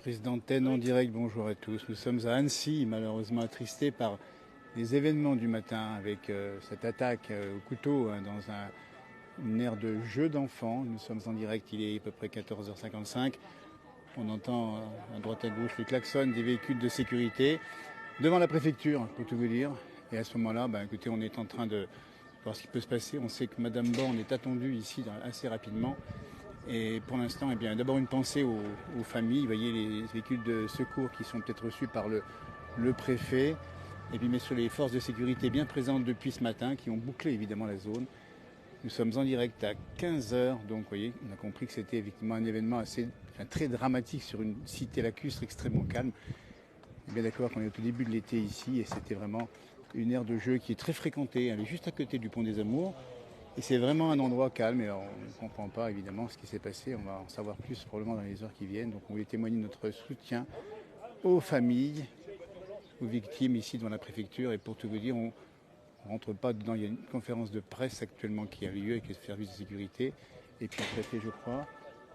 Prise d'antenne en direct, bonjour à tous. Nous sommes à Annecy, malheureusement attristés par les événements du matin avec cette attaque au couteau dans une aire de jeu d'enfants. Nous sommes en direct, il est à peu près 14h55. On entend à droite à gauche les klaxons des véhicules de sécurité devant la préfecture, pour tout vous dire. Et à ce moment-là, écoutez, on est en train de voir ce qui peut se passer. On sait que Madame Borne est attendue ici assez rapidement. Et pour l'instant, eh bien, d'abord une pensée aux familles. Vous voyez les véhicules de secours qui sont peut-être reçus par le préfet. Et puis, bien sûr, les forces de sécurité bien présentes depuis ce matin qui ont bouclé évidemment la zone. Nous sommes en direct à 15h. Donc, vous voyez, on a compris que c'était effectivement un événement très dramatique sur une cité lacustre extrêmement calme. On est bien d'accord qu'on est au tout début de l'été ici et c'était vraiment une aire de jeu qui est très fréquentée. Elle est juste à côté du Pont des Amours. Et c'est vraiment un endroit calme et on ne comprend pas évidemment ce qui s'est passé. On va en savoir plus probablement dans les heures qui viennent. Donc on voulait témoigner de notre soutien aux familles, aux victimes ici devant la préfecture. Et pour tout vous dire, on ne rentre pas dedans. Il y a une conférence de presse actuellement qui a lieu avec les services de sécurité et puis le préfet je crois.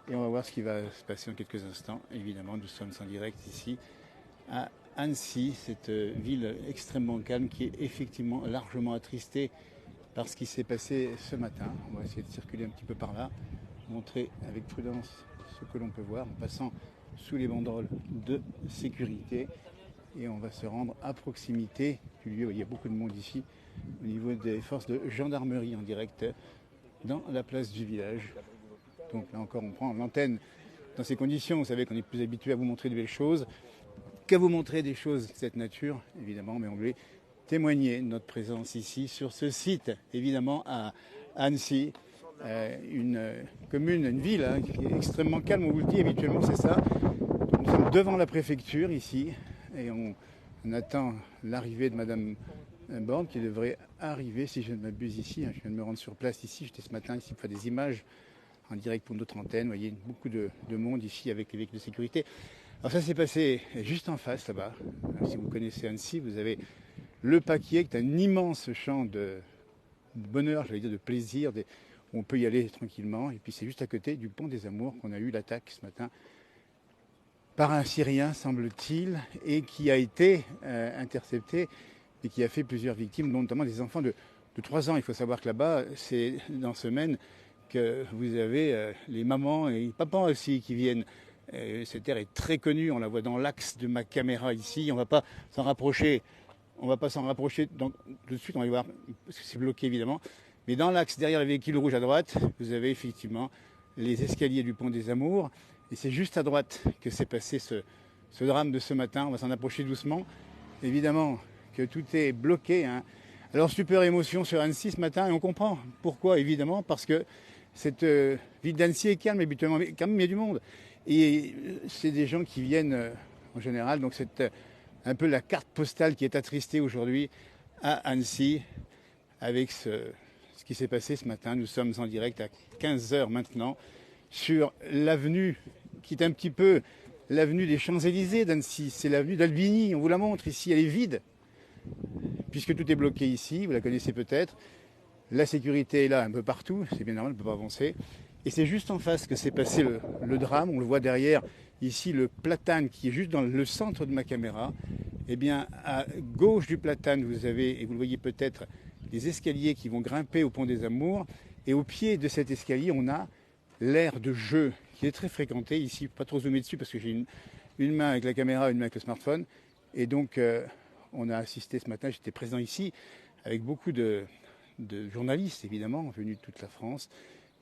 Et on va voir ce qui va se passer dans quelques instants. Évidemment, nous sommes en direct ici à Annecy, cette ville extrêmement calme qui est effectivement largement attristée par ce qui s'est passé ce matin. On va essayer de circuler un petit peu par là, montrer avec prudence ce que l'on peut voir en passant sous les banderoles de sécurité. Et on va se rendre à proximité du lieu. Il y a beaucoup de monde ici au niveau des forces de gendarmerie en direct dans la place du village. Donc là encore, on prend l'antenne dans ces conditions. Vous savez qu'on est plus habitué à vous montrer de belles choses qu'à vous montrer des choses de cette nature, évidemment, mais on voulait témoigner de notre présence ici, sur ce site, évidemment, à Annecy, une commune, une ville qui est extrêmement calme, on vous le dit habituellement, c'est ça. Nous sommes devant la préfecture ici, et on attend l'arrivée de Madame Borne, qui devrait arriver, si je ne m'abuse ici. Je viens de me rendre sur place ici, j'étais ce matin ici pour faire des images en direct pour notre antenne. Vous voyez, beaucoup de monde ici avec les véhicules de sécurité. Alors ça s'est passé juste en face là-bas. Si vous connaissez Annecy, vous avez le Paquier, qui est un immense champ de bonheur, j'allais dire de plaisir, où on peut y aller tranquillement. Et puis c'est juste à côté du Pont des Amours qu'on a eu l'attaque ce matin par un Syrien, semble-t-il, et qui a été intercepté et qui a fait plusieurs victimes, dont notamment des enfants de 3 ans. Il faut savoir que là-bas, c'est dans ce Maine que vous avez les mamans et les papas aussi qui viennent. Cette aire est très connue, on la voit dans l'axe de ma caméra ici. On ne va pas s'en rapprocher. On ne va pas s'en rapprocher tout de suite, on va y voir, parce que c'est bloqué évidemment. Mais dans l'axe, derrière le véhicule rouge à droite, vous avez effectivement les escaliers du Pont des Amours. Et c'est juste à droite que s'est passé ce drame de ce matin. On va s'en approcher doucement. Évidemment que tout est bloqué. Alors super émotion sur Annecy ce matin, et on comprend pourquoi, évidemment, parce que cette ville d'Annecy est calme, habituellement, mais quand même il y a du monde. Et c'est des gens qui viennent en général, donc c'est un peu la carte postale qui est attristée aujourd'hui à Annecy avec ce qui s'est passé ce matin. Nous sommes en direct à 15h maintenant sur l'avenue qui est un petit peu l'avenue des Champs-Élysées d'Annecy. C'est l'avenue d'Albigny, on vous la montre ici, elle est vide puisque tout est bloqué ici, vous la connaissez peut-être. La sécurité est là un peu partout, c'est bien normal, on ne peut pas avancer. Et c'est juste en face que s'est passé le drame. On le voit derrière, ici, le platane qui est juste dans le centre de ma caméra. Eh bien, à gauche du platane, vous avez, et vous le voyez peut-être, les escaliers qui vont grimper au Pont des Amours. Et au pied de cet escalier, on a l'aire de jeu qui est très fréquentée ici. Pas trop zoomer dessus parce que j'ai une main avec la caméra, une main avec le smartphone. Et donc, on a assisté ce matin, j'étais présent ici, avec beaucoup de journalistes, évidemment, venus de toute la France,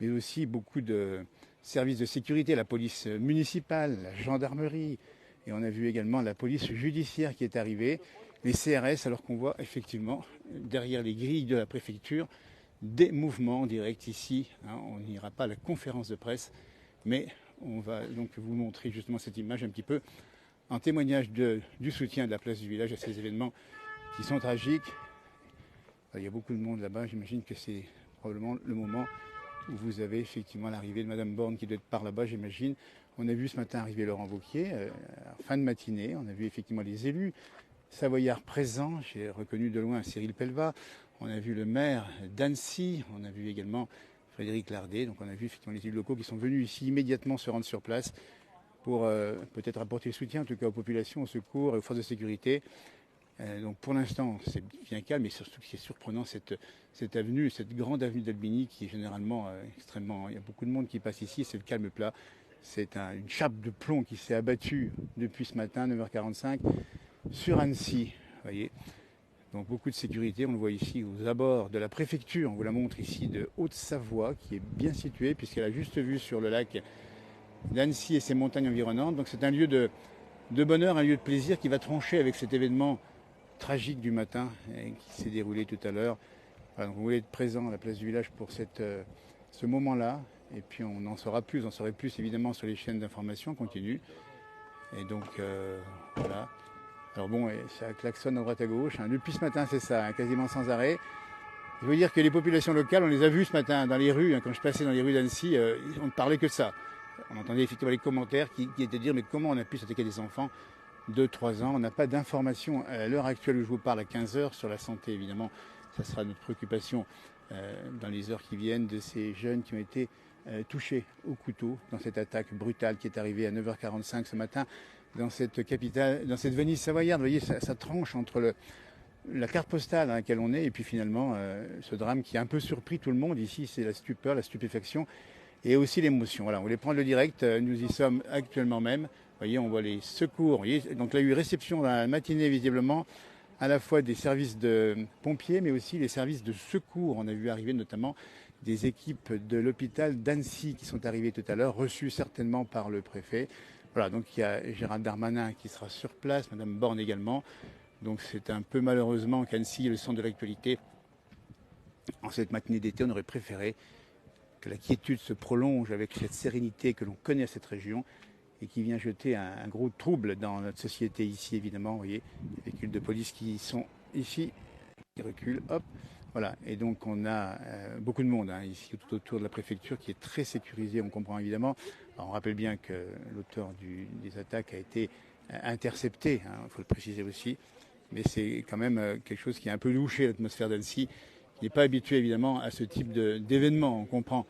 mais aussi beaucoup de services de sécurité, la police municipale, la gendarmerie, et on a vu également la police judiciaire qui est arrivée, les CRS, alors qu'on voit effectivement derrière les grilles de la préfecture des mouvements directs ici. On n'ira pas à la conférence de presse, mais on va donc vous montrer justement cette image un petit peu en témoignage du soutien de la place du village à ces événements qui sont tragiques. Il y a beaucoup de monde là-bas, j'imagine que c'est probablement le moment où vous avez effectivement l'arrivée de Madame Borne qui doit être par là-bas, j'imagine. On a vu ce matin arriver Laurent Wauquiez, en fin de matinée. On a vu effectivement les élus savoyards présents. J'ai reconnu de loin Cyril Pellevat. On a vu le maire d'Annecy. On a vu également Frédéric Lardet. Donc on a vu effectivement les élus locaux qui sont venus ici immédiatement se rendre sur place pour peut-être apporter soutien en tout cas aux populations, au secours et aux forces de sécurité. Donc pour l'instant, c'est bien calme, mais surtout ce qui est surprenant, cette avenue, cette grande avenue d'Albigny qui est généralement extrêmement... Il y a beaucoup de monde qui passe ici, c'est le calme plat. C'est une chape de plomb qui s'est abattue depuis ce matin, 9h45, sur Annecy. Vous voyez. Donc beaucoup de sécurité, on le voit ici aux abords de la préfecture, on vous la montre ici, de Haute-Savoie, qui est bien située, puisqu'elle a juste vue sur le lac d'Annecy et ses montagnes environnantes. Donc c'est un lieu de bonheur, un lieu de plaisir qui va trancher avec cet événement tragique du matin qui s'est déroulé tout à l'heure. Voilà, donc on voulait être présent à la place du village pour ce moment-là. Et puis on en saura plus, on en saurait plus évidemment sur les chaînes d'information continues. Et donc voilà. Alors bon, ça klaxonne à droite à gauche. Depuis ce matin, c'est ça, quasiment sans arrêt. Je veux dire que les populations locales, on les a vues ce matin dans les rues. Quand je passais dans les rues d'Annecy, on ne parlait que de ça. On entendait effectivement les commentaires qui étaient de dire mais comment on a pu s'attaquer des enfants de 3 ans. On n'a pas d'informations à l'heure actuelle où je vous parle à 15h sur la santé, évidemment. Ça sera notre préoccupation dans les heures qui viennent de ces jeunes qui ont été touchés au couteau dans cette attaque brutale qui est arrivée à 9h45 ce matin dans cette capitale, dans cette Venise savoyarde. Vous voyez, ça tranche entre la carte postale à laquelle on est et puis finalement ce drame qui a un peu surpris tout le monde. Ici, c'est la stupeur, la stupéfaction et aussi l'émotion. Voilà, on voulait prendre le direct. Nous y sommes actuellement même. Vous voyez, on voit les secours. Vous voyez, donc il y a eu réception dans la matinée visiblement à la fois des services de pompiers mais aussi les services de secours. On a vu arriver notamment des équipes de l'hôpital d'Annecy qui sont arrivées tout à l'heure, reçues certainement par le préfet. Voilà, donc il y a Gérald Darmanin qui sera sur place, Madame Borne également. Donc c'est un peu malheureusement qu'Annecy est le centre de l'actualité. En cette matinée d'été, on aurait préféré que la quiétude se prolonge avec cette sérénité que l'on connaît à cette région et qui vient jeter un gros trouble dans notre société ici, évidemment. Vous voyez, les véhicules de police qui sont ici, qui reculent, hop. Voilà, et donc on a beaucoup de monde ici tout autour de la préfecture qui est très sécurisé, on comprend évidemment. Alors, on rappelle bien que l'auteur des attaques a été intercepté, il faut le préciser aussi, mais c'est quand même quelque chose qui a un peu louché l'atmosphère d'Annecy, qui n'est pas habitué évidemment à ce type d'événement, on comprend.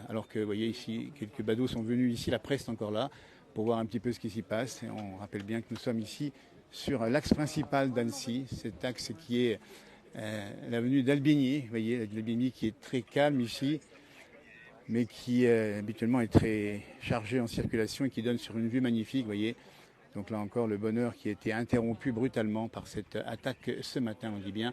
Alors que vous voyez ici, quelques badauds sont venus ici, la presse est encore là, pour voir un petit peu ce qui s'y passe. Et on rappelle bien que nous sommes ici sur l'axe principal d'Annecy, cet axe qui est l'avenue d'Albigny, vous voyez, l'Albigny qui est très calme ici, mais qui habituellement est très chargé en circulation et qui donne sur une vue magnifique, vous voyez. Donc là encore, le bonheur qui a été interrompu brutalement par cette attaque ce matin, on dit bien,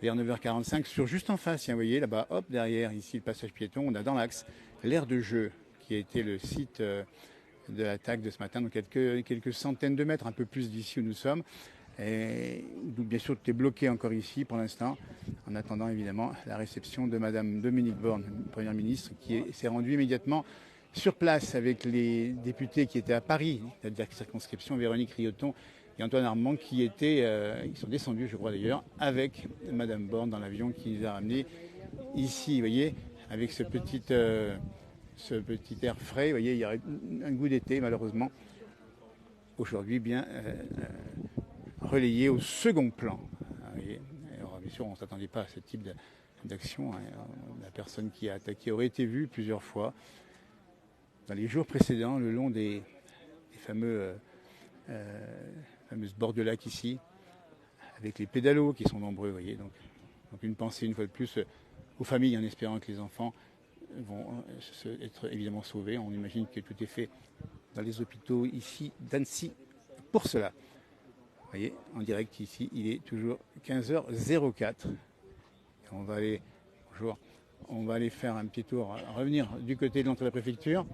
vers 9h45, sur juste en face, vous voyez, là-bas, hop, derrière, ici, le passage piéton, on a dans l'axe l'aire de jeu, qui a été le site de l'attaque de ce matin, donc quelques centaines de mètres, un peu plus d'ici où nous sommes. Et donc bien sûr, tout est bloqué encore ici pour l'instant, en attendant évidemment la réception de Madame Dominique Borne, Première ministre, qui s'est rendue immédiatement sur place avec les députés qui étaient à Paris, c'est-à-dire circonscription Véronique Rioton et Antoine Armand, qui étaient, ils sont descendus, je crois d'ailleurs, avec Madame Borne dans l'avion qui les a ramenés ici, vous voyez, avec ce petit air frais, vous voyez, il y a un goût d'été malheureusement. Aujourd'hui, bien relayé au second plan. Alors, bien sûr, on ne s'attendait pas à ce type d'action. La personne qui a attaqué aurait été vue plusieurs fois dans les jours précédents, le long des fameuses bords de lac ici, avec les pédalos qui sont nombreux, vous voyez. Donc une pensée une fois de plus aux familles, en espérant que les enfants vont être évidemment sauvés. On imagine que tout est fait dans les hôpitaux ici d'Annecy pour cela. Vous voyez, en direct ici, il est toujours 15h04. On va aller faire un petit tour, revenir du côté de l'entrée de la préfecture,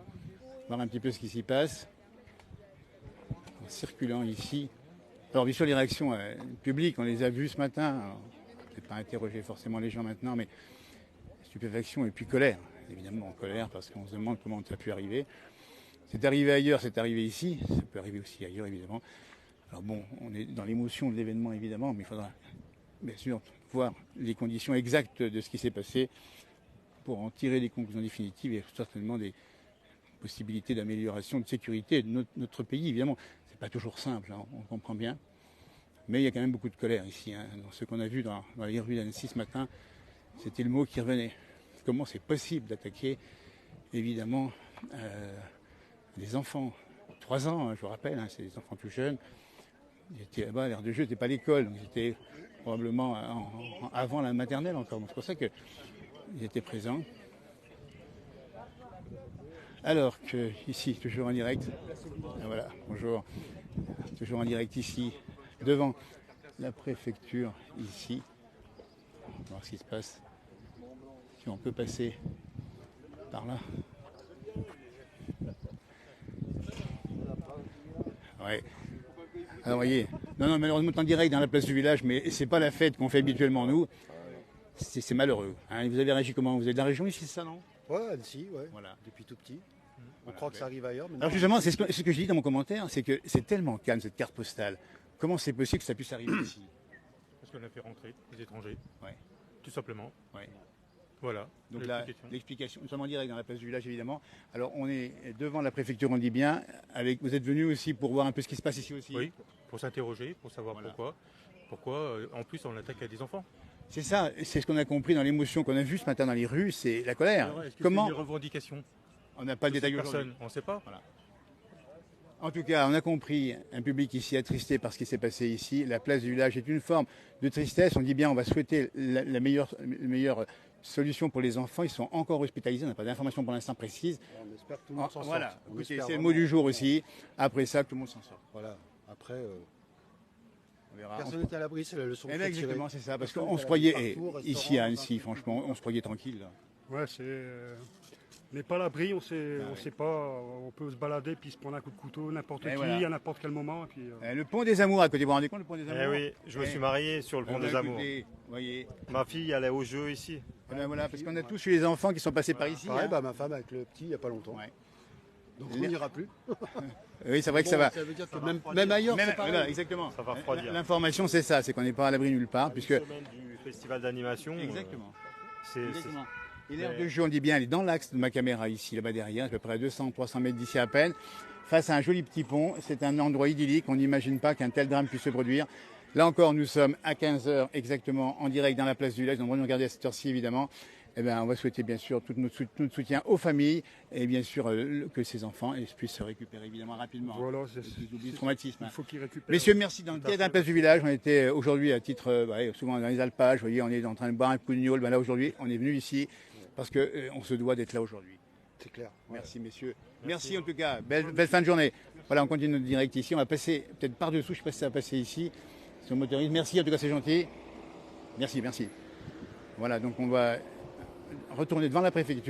voir un petit peu ce qui s'y passe. En circulant ici. Alors bien sûr, les réactions publiques, on les a vues ce matin. Alors, je ne vais pas interroger forcément les gens maintenant, mais stupéfaction et puis colère. Évidemment, colère parce qu'on se demande comment ça a pu arriver. C'est arrivé ailleurs, c'est arrivé ici. Ça peut arriver aussi ailleurs, évidemment. Alors bon, on est dans l'émotion de l'événement évidemment, mais il faudra bien sûr voir les conditions exactes de ce qui s'est passé pour en tirer des conclusions définitives et certainement des possibilités d'amélioration de sécurité de notre pays. Évidemment, c'est pas toujours simple, on comprend bien, mais il y a quand même beaucoup de colère ici. Dans ce qu'on a vu dans les rues d'Annecy ce matin, c'était le mot qui revenait. Comment c'est possible d'attaquer évidemment des enfants, 3 ans, hein, je vous rappelle, hein, c'est des enfants tout jeunes. Ils étaient là-bas, à l'aire de jeu, c'était pas l'école, donc ils étaient probablement avant la maternelle encore. Donc c'est pour ça qu'ils étaient présents. Alors que ici, toujours en direct, voilà, bonjour, toujours en direct ici, devant la préfecture, ici. On va voir ce qui se passe. Si on peut passer par là. Ouais. Alors voyez, non, malheureusement en direct dans la place du village, mais c'est pas la fête qu'on fait habituellement nous. C'est malheureux. Hein. Vous avez réagi comment? Vous êtes de la région ici, c'est ça, non? Ouais, Annecy, ouais. Voilà. Depuis tout petit. On croit que ça arrive ailleurs. Mais Alors justement, c'est ce que je dis dans mon commentaire, c'est que c'est tellement calme cette carte postale. Comment c'est possible que ça puisse arriver ici? Parce qu'on a fait rentrer des étrangers. Ouais. Tout simplement. Ouais. Voilà. Donc là, l'explication, nous sommes en direct dans la place du village évidemment. Alors on est devant la préfecture, on dit bien. Vous êtes venu aussi pour voir un peu ce qui se passe ici aussi. Oui, pour s'interroger, pour savoir pourquoi en plus on attaque à des enfants. C'est ça, c'est ce qu'on a compris dans l'émotion qu'on a vue ce matin dans les rues, c'est la colère. Alors, Comment c'est des revendications? On n'a pas le détail aujourd'hui. On ne sait pas. Voilà. En tout cas, on a compris, un public ici attristé par ce qui s'est passé ici. La place du village est une forme de tristesse. On dit bien, on va souhaiter la meilleure solution pour les enfants. Ils sont encore hospitalisés, on n'a pas d'informations pour l'instant précises. on espère que tout le monde s'en sort. Voilà, c'est le mot du jour aussi. Après ça, que tout le monde s'en sort. Voilà, après, on verra. personne n'est à l'abri, c'est la leçon. Exactement, c'est ça. Parce qu'on se croyait, ici à Annecy, franchement, on se croyait tranquille. Là. Ouais, on n'est pas à l'abri, on sait pas, on peut se balader puis se prendre un coup de couteau n'importe qui, voilà. à n'importe quel moment. Et puis, Le pont des Amours à côté, vous vous rendez compte le pont des Amours? Oui, je me suis marié sur le pont des Amours. Voyez. Ma fille allait au jeu ici. Voilà, parce qu'on a tous eu les enfants qui sont passés par ici. Pareil, Hein. ma femme avec le petit il n'y a pas longtemps. Ouais. Donc on n'ira plus. Oui, c'est vrai que ça va. Ça veut dire que même ailleurs, c'est pareil. Voilà, exactement. Ça va refroidir. L'information, c'est ça, c'est qu'on n'est pas à l'abri nulle part. Puisque... Une semaine du festival d'animation. Exactement. Exactement. Et l'aire de jeu, on dit bien, elle est dans l'axe de ma caméra ici, là-bas derrière, à peu près 200-300 mètres d'ici à peine, face à un joli petit pont. C'est un endroit idyllique, on n'imagine pas qu'un tel drame puisse se produire. Là encore, nous sommes à 15h exactement en direct dans la place du village. Donc, on va nous regarder à cette heure-ci, évidemment. Eh bien, on va souhaiter bien sûr tout notre soutien aux familles et bien sûr que ces enfants puissent se récupérer évidemment rapidement. voilà, Du traumatisme. il faut qu'ils récupèrent. Messieurs, merci. Dans la place du village, on était aujourd'hui à titre, souvent dans les alpages, vous voyez, on est en train de boire un coup de gnôle. Ben là, aujourd'hui, on est venu ici parce qu'on se doit d'être là aujourd'hui. C'est clair. Merci, messieurs. Merci en tout cas. Belle fin de journée. Voilà, on continue notre direct ici. On va passer peut-être par-dessous, je ne sais pas si ça va passer ici. Si on motorise. Merci, en tout cas, c'est gentil. Merci. Voilà, donc on va retourner devant la préfecture.